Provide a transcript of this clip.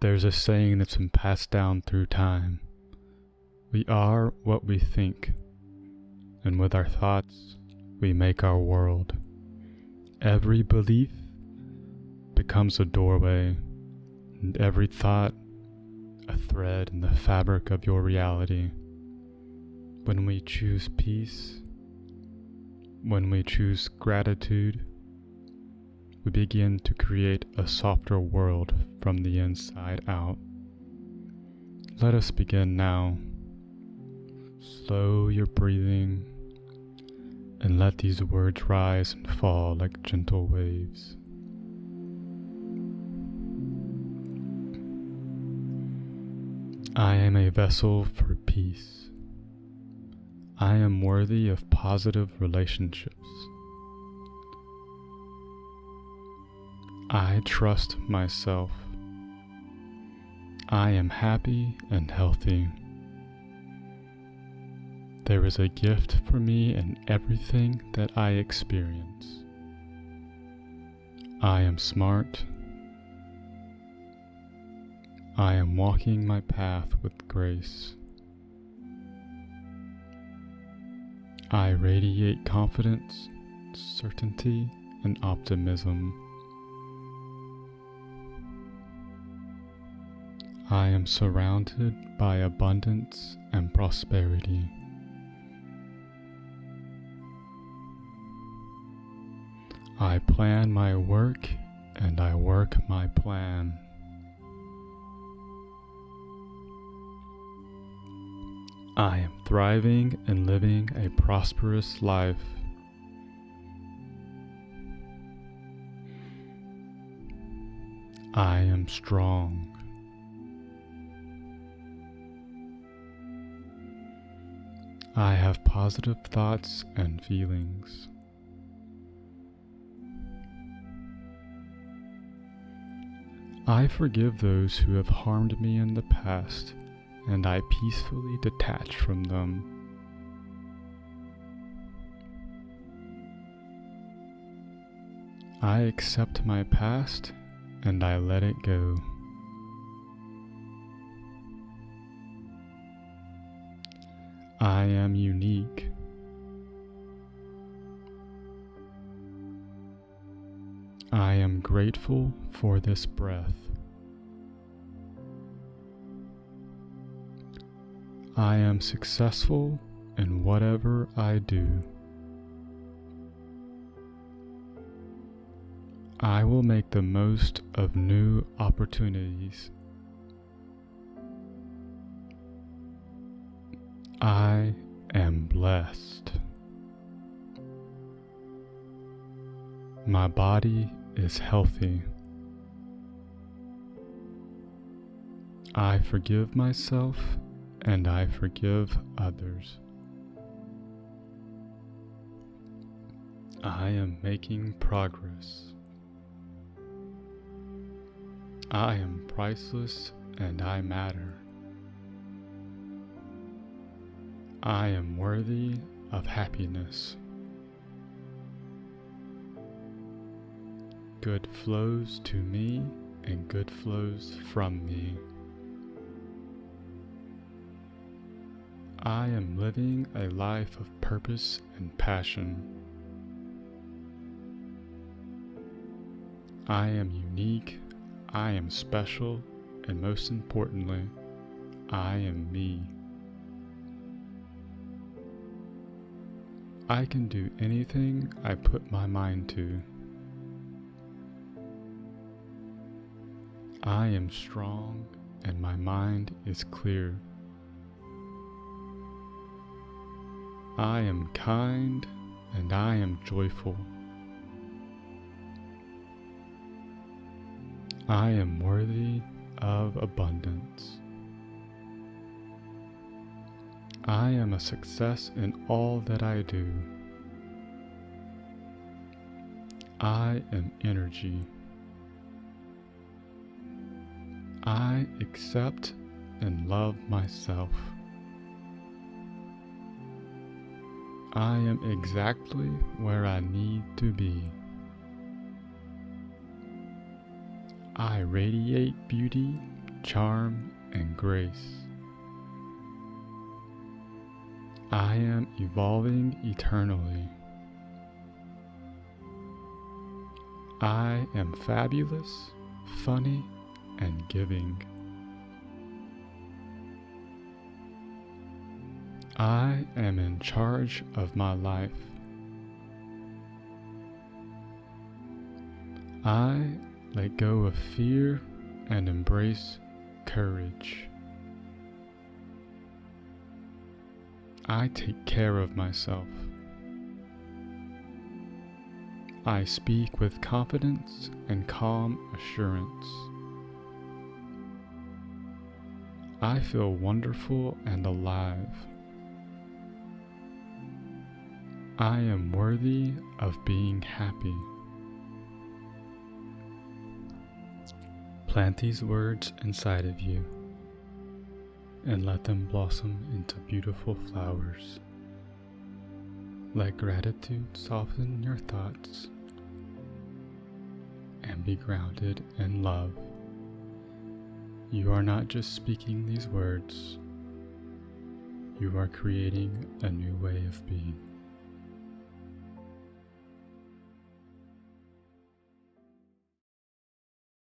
There's a saying that's been passed down through time. We are what we think, and with our thoughts, we make our world. Every belief becomes a doorway, and every thought a thread in the fabric of your reality. When we choose peace, when we choose gratitude, we begin to create a softer world from the inside out. Let us begin now. Slow your breathing and let these words rise and fall like gentle waves. I am a vessel for peace. I am worthy of positive relationships. I trust myself. I am happy and healthy. There is a gift for me in everything that I experience. I am smart. I am walking my path with grace. I radiate confidence, certainty, and optimism. I am surrounded by abundance and prosperity. I plan my work and I work my plan. I am thriving and living a prosperous life. I am strong. I have positive thoughts and feelings. I forgive those who have harmed me in the past, and I peacefully detach from them. I accept my past and I let it go. I am unique. I am grateful for this breath. I am successful in whatever I do. I will make the most of new opportunities. I am blessed. My body is healthy. I forgive myself and I forgive others. I am making progress. I am priceless and I matter. I am worthy of happiness. Good flows to me and good flows from me. I am living a life of purpose and passion. I am unique, I am special, and most importantly, I am me. I can do anything I put my mind to. I am strong and my mind is clear. I am kind and I am joyful. I am worthy of abundance. I am a success in all that I do. I am energy. I accept and love myself. I am exactly where I need to be. I radiate beauty charm and grace. I am evolving eternally. I am fabulous, funny, and giving. I am in charge of my life. I let go of fear and embrace courage. I take care of myself. I speak with confidence and calm assurance. I feel wonderful and alive. I am worthy of being happy. Plant these words inside of you and let them blossom into beautiful flowers. Let gratitude soften your thoughts and be grounded in love. You are not just speaking these words, you are creating a new way of being.